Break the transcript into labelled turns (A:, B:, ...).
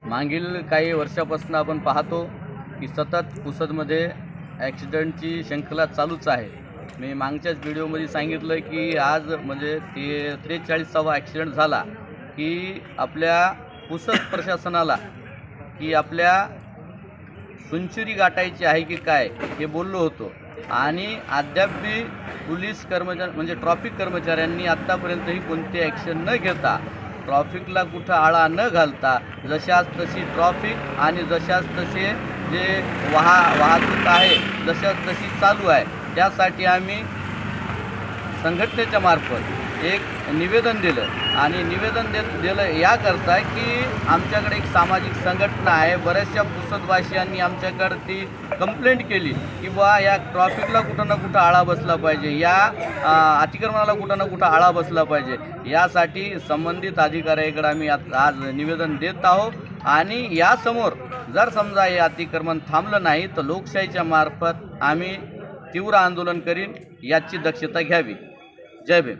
A: मागील काही वर्षापासून आपण पाहतो की सतत पुसदमध्ये ॲक्सिडेंटची शृंखला चालूच आहे। मी मागच्याच व्हिडिओमध्ये सांगितलं की आज म्हणजे 43वा ॲक्सिडेंट झाला की आपल्या पुसद प्रशासनाला की आपल्या सेंच्युरी गाठायची आहे की काय हे बोललो होतो आणि अद्याप बी पोलीस कर्मचारी म्हणजे ट्रॅफिक कर्मचाऱ्यांनी आत्तापर्यंतही कोणती ॲक्शन न घेता ट्रॅफिकला कुठं आळा न घालता जशाच तशी ट्रॅफिक आणि जशाच तसे जे वाहतूक आहे जशाच तशी चालू आहे। त्यासाठी आम्ही संघटनेच्या मार्फत एक निवेदन दिलं आणि निवेदन दिलं याकरता की आमच्याकडे एक सामाजिक संघटना आहे। बऱ्याचशा पुसदवासियांनी आमच्याकडे ती कंप्लेंट केली की बा या ट्रॅफिकला कुठं ना कुठं आळा बसला पाहिजे, या अतिक्रमणाला कुठं ना कुठं आळा बसला पाहिजे। यासाठी संबंधित अधिकाऱ्याकडे आम्ही आज निवेदन देत आहोत आणि यासमोर जर समजा हे अतिक्रमण थांबलं नाही तर लोकशाहीच्या मार्फत आम्ही तीव्र आंदोलन करीन, याची दक्षता घ्यावी। जय भीम।